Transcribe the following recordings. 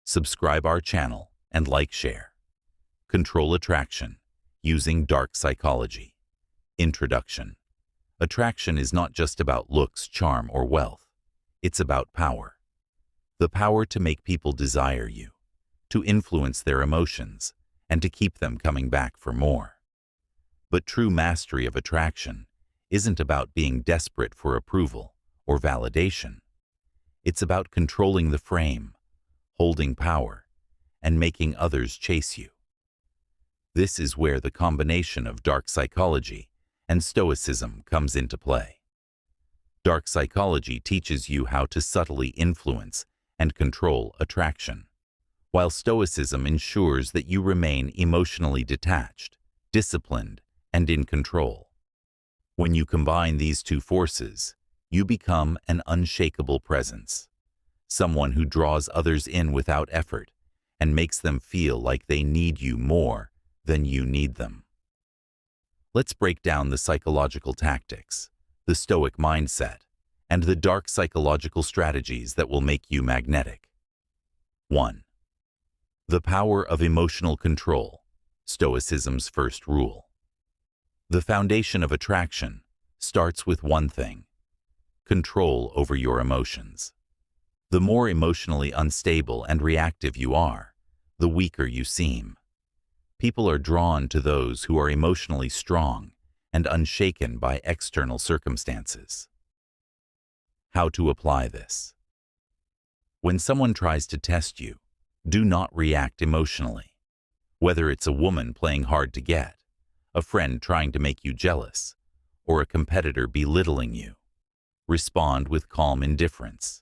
Subscribe our channel and share. Control attraction using dark psychology. Introduction. Attraction is not just about looks, charm, or wealth. It's about power. The power to make people desire you, to influence their emotions, and to keep them coming back for more. But true mastery of attraction isn't about being desperate for approval or validation. It's about controlling the frame, holding power, and making others chase you. This is where the combination of dark psychology and Stoicism comes into play. Dark psychology teaches you how to subtly influence and control attraction, while Stoicism ensures that you remain emotionally detached, disciplined, and in control. When you combine these two forces, you become an unshakable presence, someone who draws others in without effort and makes them feel like they need you more than you need them. Let's break down the psychological tactics, the Stoic mindset, and the dark psychological strategies that will make you magnetic. 1. The power of emotional control, Stoicism's first rule. The foundation of attraction starts with one thing: control over your emotions. The more emotionally unstable and reactive you are, the weaker you seem. People are drawn to those who are emotionally strong and unshaken by external circumstances. How to apply this? When someone tries to test you, do not react emotionally. Whether it's a woman playing hard to get, a friend trying to make you jealous, or a competitor belittling you, respond with calm indifference.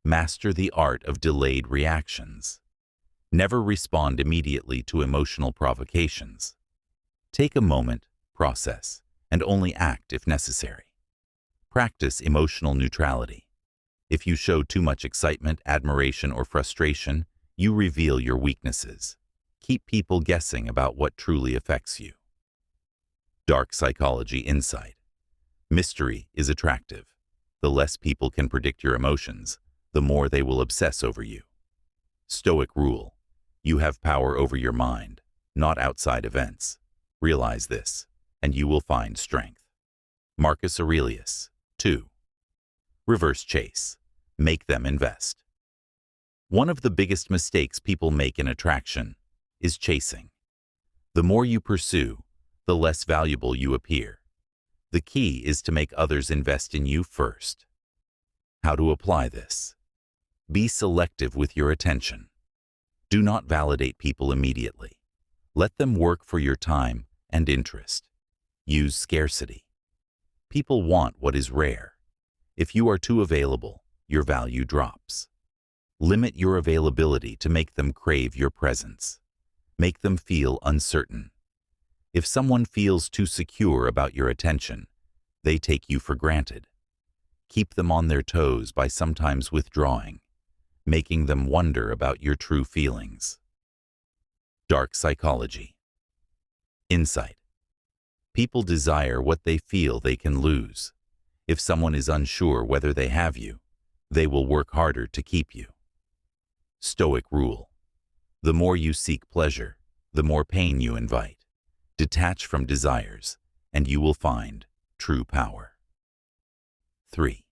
Master the art of delayed reactions. Never respond immediately to emotional provocations. Take a moment, process, and only act if necessary. Practice emotional neutrality. If you show too much excitement, admiration, or frustration, you reveal your weaknesses. Keep people guessing about what truly affects you. Dark psychology insight. Mystery is attractive. The less people can predict your emotions, the more they will obsess over you. Stoic rule. You have power over your mind, not outside events. Realize this, and you will find strength. Marcus Aurelius. 2. Reverse chase. Make them invest. One of the biggest mistakes people make in attraction is chasing. The more you pursue, the less valuable you appear. The key is to make others invest in you first. How to apply this? Be selective with your attention. Do not validate people immediately. Let them work for your time and interest. Use scarcity. People want what is rare. If you are too available, your value drops. Limit your availability to make them crave your presence. Make them feel uncertain. If someone feels too secure about your attention, they take you for granted. Keep them on their toes by sometimes withdrawing, making them wonder about your true feelings. Dark psychology. Insight. People desire what they feel they can lose. If someone is unsure whether they have you, they will work harder to keep you. Stoic rule. The more you seek pleasure, the more pain you invite. Detach from desires, and you will find true power. 3.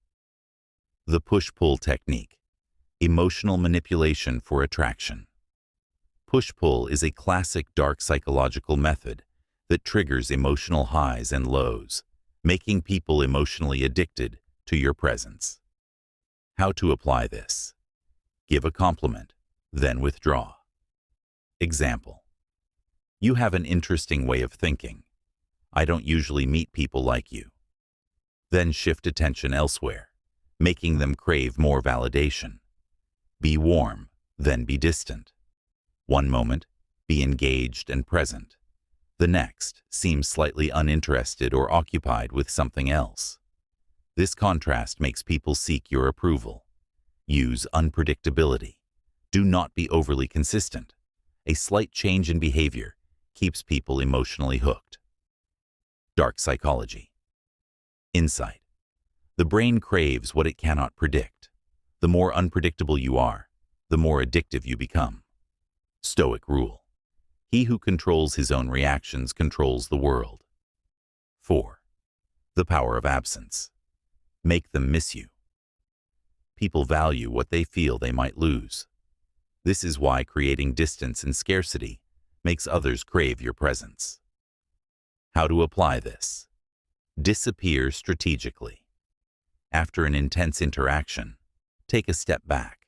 The push-pull technique. Emotional manipulation for attraction. Push-pull is a classic dark psychological method that triggers emotional highs and lows, making people emotionally addicted to your presence. How to apply this? Give a compliment, then withdraw. Example. You have an interesting way of thinking. I don't usually meet people like you. Then shift attention elsewhere, making them crave more validation. Be warm, then be distant. One moment, be engaged and present. The next, seem slightly uninterested or occupied with something else. This contrast makes people seek your approval. Use unpredictability. Do not be overly consistent. A slight change in behavior keeps people emotionally hooked. Dark psychology. Insight. The brain craves what it cannot predict. The more unpredictable you are, the more addictive you become. Stoic rule. He who controls his own reactions controls the world. 4. The power of absence. Make them miss you. People value what they feel they might lose. This is why creating distance and scarcity makes others crave your presence. How to apply this? Disappear strategically. After an intense interaction, take a step back.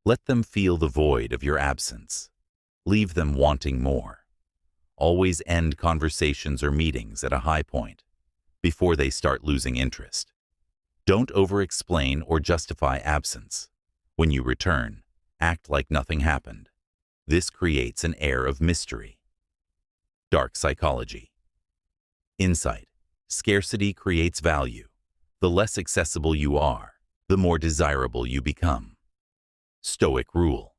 Let them feel the void of your absence. Leave them wanting more. Always end conversations or meetings at a high point before they start losing interest. Don't over-explain or justify absence. When you return, act like nothing happened. This creates an air of mystery. Dark psychology. Insight. Scarcity creates value. The less accessible you are, the more desirable you become. Stoic rule.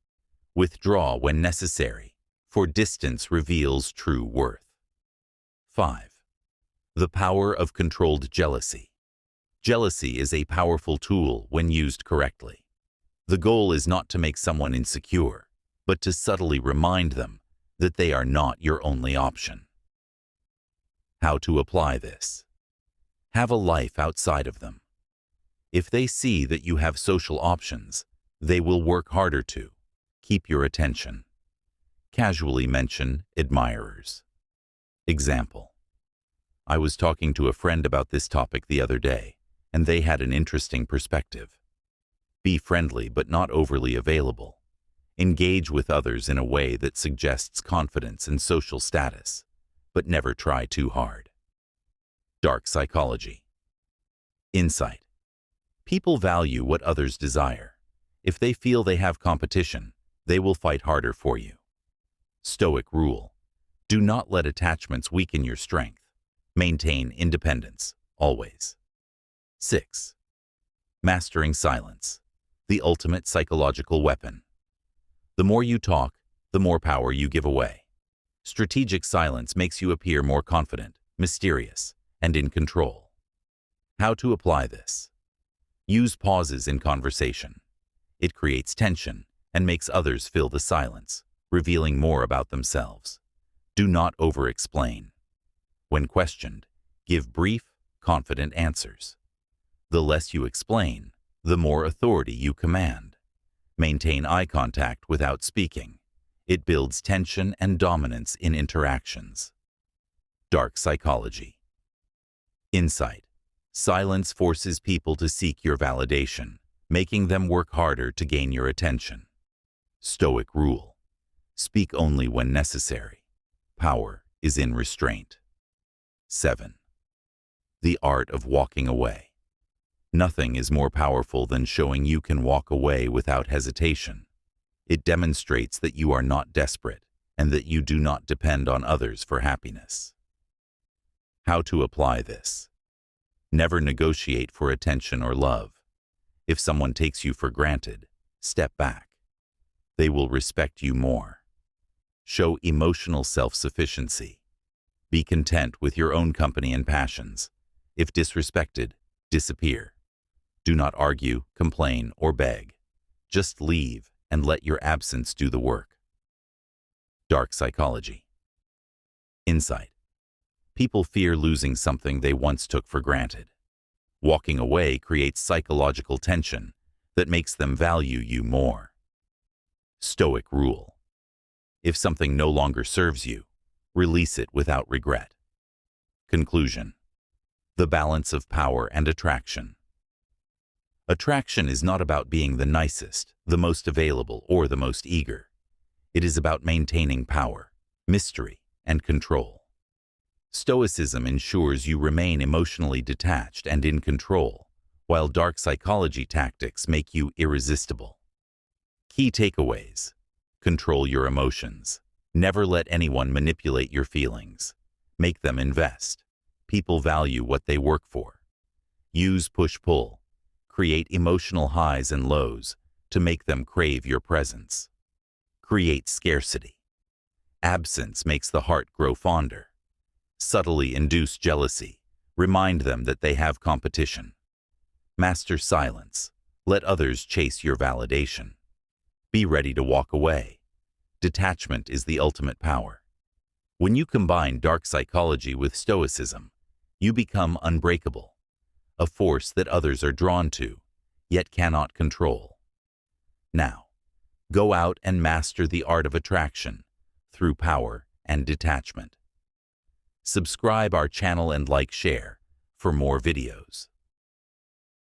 Withdraw when necessary, for distance reveals true worth. 5. The power of controlled jealousy. Jealousy is a powerful tool when used correctly. The goal is not to make someone insecure, but to subtly remind them that they are not your only option. How to apply this? Have a life outside of them. If they see that you have social options, they will work harder to keep your attention. Casually mention admirers. Example. I was talking to a friend about this topic the other day, and they had an interesting perspective. Be friendly but not overly available. Engage with others in a way that suggests confidence and social status, but never try too hard. Dark psychology. Insight. People value what others desire. If they feel they have competition, they will fight harder for you. Stoic rule. Do not let attachments weaken your strength. Maintain independence, always. 6. Mastering silence. The ultimate psychological weapon. The more you talk, the more power you give away. Strategic silence makes you appear more confident, mysterious, and in control. How to apply this? Use pauses in conversation. It creates tension and makes others fill the silence, revealing more about themselves. Do not over-explain. When questioned, give brief, confident answers. The less you explain, the more authority you command. Maintain eye contact without speaking. It builds tension and dominance in interactions. Dark psychology. Insight. Silence forces people to seek your validation, making them work harder to gain your attention. Stoic rule. Speak only when necessary. Power is in restraint. 7. The art of walking away. Nothing is more powerful than showing you can walk away without hesitation. It demonstrates that you are not desperate and that you do not depend on others for happiness. How to apply this? Never negotiate for attention or love. If someone takes you for granted, step back. They will respect you more. Show emotional self-sufficiency. Be content with your own company and passions. If disrespected, disappear. Do not argue, complain, or beg. Just leave and let your absence do the work. Dark psychology. Insight. People fear losing something they once took for granted. Walking away creates psychological tension that makes them value you more. Stoic rule. If something no longer serves you, release it without regret. Conclusion. The balance of power and attraction. Attraction is not about being the nicest, the most available, or the most eager. It is about maintaining power, mystery, and control. Stoicism ensures you remain emotionally detached and in control, while dark psychology tactics make you irresistible. Key takeaways. Control your emotions. Never let anyone manipulate your feelings. Make them invest. People value what they work for. Use push-pull. Create emotional highs and lows to make them crave your presence. Create scarcity. Absence makes the heart grow fonder. Subtly induce jealousy. Remind them that they have competition. Master silence. Let others chase your validation. Be ready to walk away. Detachment is the ultimate power. When you combine dark psychology with Stoicism, you become unbreakable, a force that others are drawn to, yet cannot control. Now, go out and master the art of attraction through power and detachment. Subscribe our channel and share for more videos.